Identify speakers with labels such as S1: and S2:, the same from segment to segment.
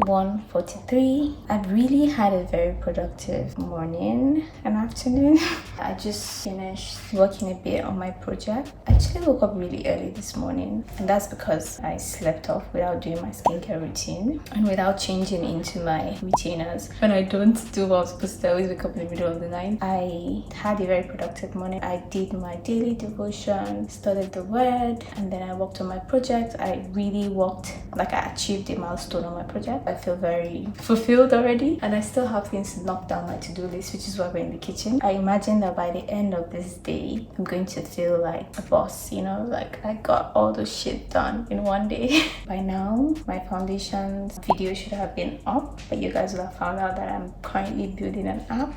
S1: 1:43. I've really had a very productive morning and afternoon. I just finished working a bit on my project. I actually woke up really early this morning, and that's because I slept off without doing my skincare routine and without changing into my retainers. When I don't do what I'm supposed to, I always wake up in the middle of the night. I had a very productive morning. I did my daily devotion, studied the word, and then I worked on my project. I really worked, like I achieved a milestone on my project. I feel very fulfilled already, and I still have things to knock down my to-do list, which is why we're in the kitchen. I imagine that by the end of this day, I'm going to feel like a boss, you know, like I got all the shit done in one day. By now, my foundations video should have been up, but you guys will have found out that I'm currently building an app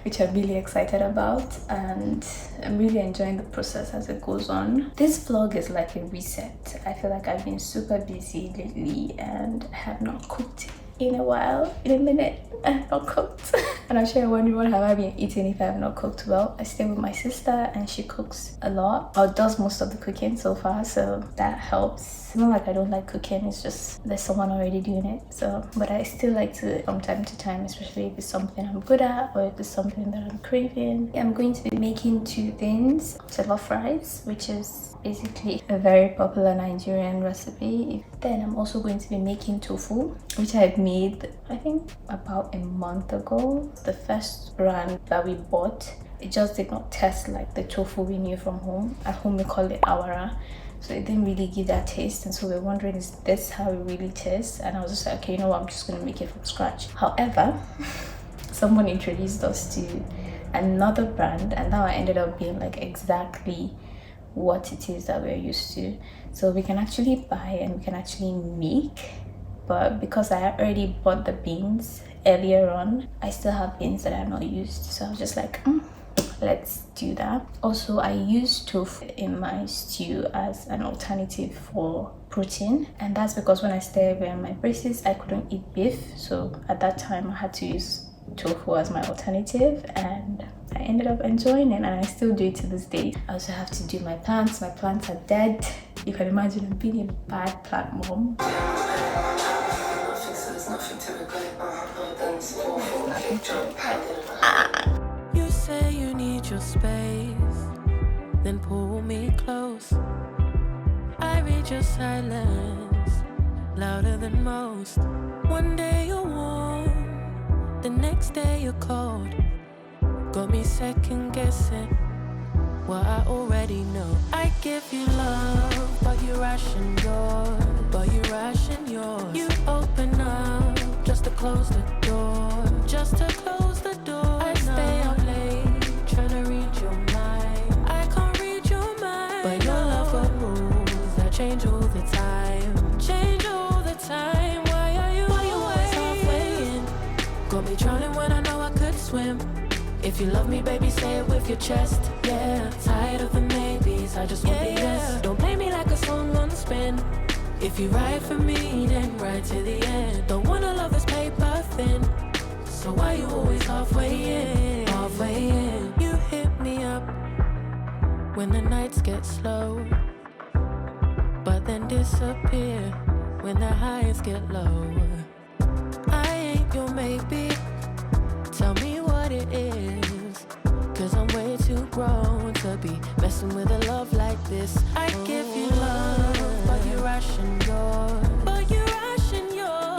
S1: which I'm really excited about, and I'm really enjoying the process as it goes on. This vlog is like a reset. I feel like I've been super busy lately and I have not cooked in a while. In a minute, I have not cooked. And I'm sure you're wondering, what have I been eating if I have not cooked? Well, I stay with my sister and she cooks a lot, or does most of the cooking so far, so that helps. It's not like I don't like cooking, it's just there's someone already doing it. So, but I still like to, from time to time, especially if it's something I'm good at or if it's something that I'm craving. I'm going to be making two things: jollof rice, which is basically a very popular Nigerian recipe. Then I'm also going to be making tofu, which I've made I think about a month ago. The first brand that we bought, it just did not taste like the tofu we knew from home. At home we call it Wara, so it didn't really give that taste, and so we're wondering, is this how it really tastes? And I was just like, okay, you know what, I'm just gonna make it from scratch. However, someone introduced us to another brand, and now I ended up being like exactly what it is that we're used to. So we can actually buy and we can actually make, but because I already bought the beans earlier on, I still have beans that are not used, so I was just like, let's do that. Also, I use tofu in my stew as an alternative for protein, and that's because when I started wearing my braces, I couldn't eat beef, so at that time I had to use tofu as my alternative, and I ended up enjoying it, and I still do it to this day. I also have to do my plants. My plants are dead. You can imagine I'm being a bad plant mom.
S2: You say you need your space, then pull me close. I read your silence louder than most. One day you're warm, the next day you're cold. Got me second guessing what I already know. I give you love, but you ration yours. You open up just to close the door. I stay up late trying to read your mind. I can't read your mind, but your love got rules that change all the time. Why are you always halfway in? Got me drowning when I know I could swim. If you love me, baby, say it with your chest. Yeah, tired of the maybes, I just want the yes. Don't play me like a song on spin. If you ride for me, then ride to the end. Don't wanna love this paper thin, so why you always halfway in? You hit me up when the nights get slow, but then disappear when the highs get low. I ain't your maybe, tell me what it is, 'cause I'm way too grown to be messing with a love like this. I give you love, but you ration yours.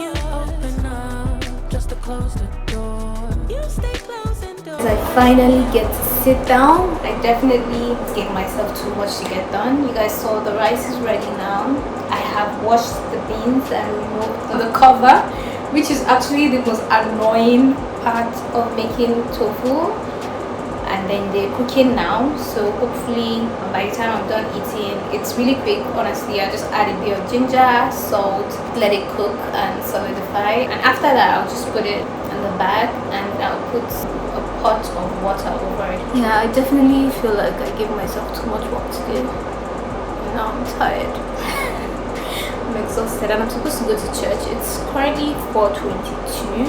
S2: You open up just to close the door. You stay closing doors.
S1: I finally get to sit down. I definitely gave myself too much to get done. You guys saw the rice is ready now. I have washed the beans and removed the cover, which is actually the most annoying part of making tofu. And then they're cooking now, so hopefully by the time I'm done eating, it's really quick. Honestly, I just add a bit of ginger, salt, let it cook and solidify, and after that I'll just put it in the bag and I'll put a pot of water over it. Yeah, I definitely feel like I give myself too much work to do. Now I'm tired. I'm exhausted, and I'm supposed to go to church. It's currently 4:22.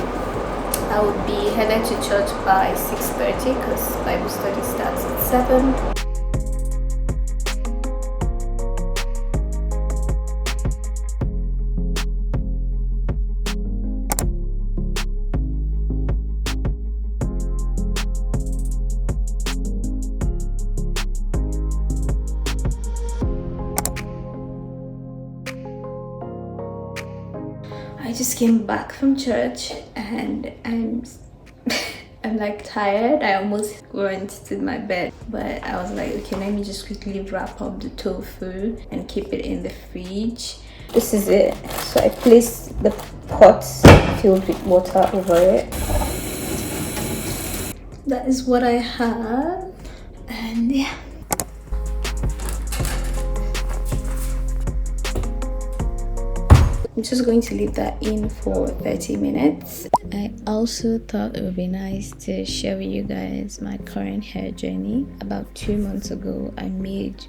S1: I would be headed to church by 6:30 because Bible study starts at 7. I just came back from church and I'm like tired. I almost went to my bed, but I was like, okay, let me just quickly wrap up the tofu and keep it in the fridge. This is it. So I placed the pot filled with water over it. That is what I have, and yeah. I'm just going to leave that in for 30 minutes. I also thought it would be nice to share with you guys my current hair journey. About 2 months ago, I made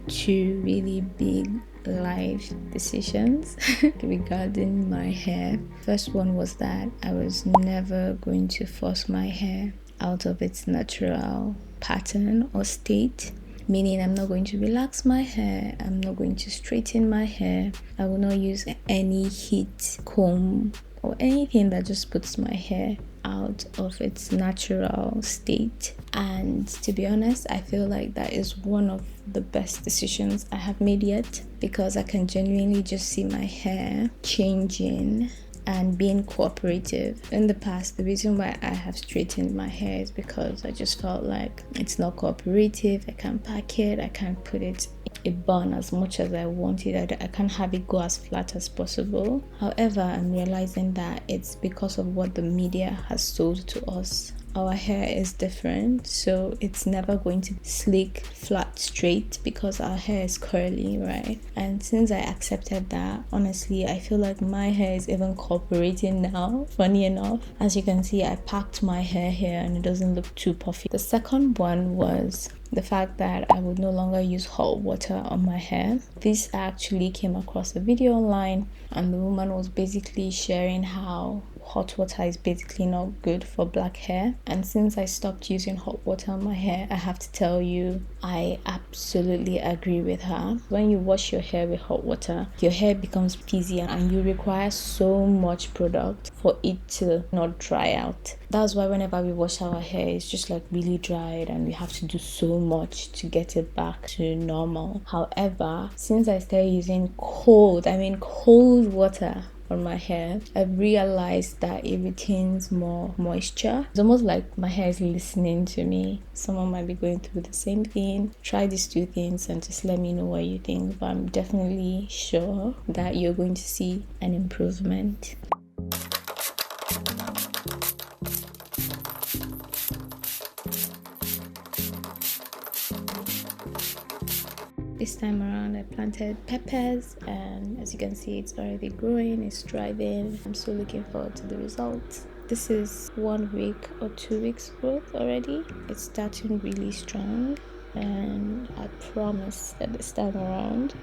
S1: 2 really big life decisions regarding my hair. First one was that I was never going to force my hair out of its natural pattern or state. Meaning I'm not going to relax my hair, I'm not going to straighten my hair, I will not use any heat comb or anything that just puts my hair out of its natural state. And to be honest, I feel like that is one of the best decisions I have made yet, because I can genuinely just see my hair changing and being cooperative. In the past, the reason why I have straightened my hair is because I just felt like it's not cooperative. I can't pack it, I can't put it a bun as much as I want it. I can't have it go as flat as possible. However, I'm realizing that it's because of what the media has sold to us. Our hair is different, so it's never going to be sleek, flat, straight, because our hair is curly, right? And since I accepted that, honestly, I feel like my hair is even cooperating now. Funny enough, as you can see, I packed my hair here and it doesn't look too puffy. The second one was the fact that I would no longer use hot water on my hair. This actually came across a video online, and the woman was basically sharing how hot water is basically not good for black hair. And since I stopped using hot water on my hair, I have to tell you, I absolutely agree with her. When you wash your hair with hot water, your hair becomes frizzy and you require so much product for it to not dry out. That's why whenever we wash our hair, it's just like really dried and we have to do so much to get it back to normal. However, since I started using cold water on my hair, I've realized that it retains more moisture. It's almost like my hair is listening to me. Someone might be going through the same thing. Try these 2 things and just let me know what you think. But I'm definitely sure that you're going to see an improvement. This time around I planted peppers, and as you can see, it's already growing, it's thriving. I'm so looking forward to the results. This is 1 week or 2 weeks growth already. It's starting really strong, and I promise that this time around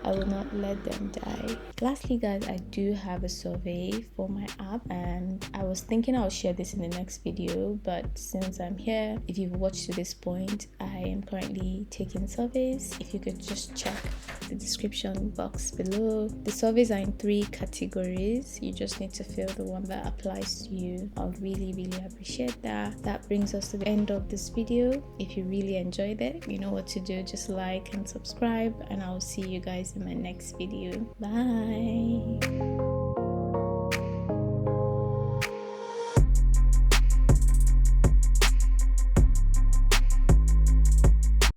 S1: I will not let them die. Lastly, guys, I do have a survey for my app, and I was thinking I'll share this in the next video, but since I'm here, if you've watched to this point, I am currently taking surveys. If you could just check the description box below. The surveys are in 3 categories. You just need to fill the one that applies to you. I'll really appreciate that. That brings us to the end of this video. If you really enjoyed it, you know what to do. Just like and subscribe, and I'll see you guys in my next video. Bye.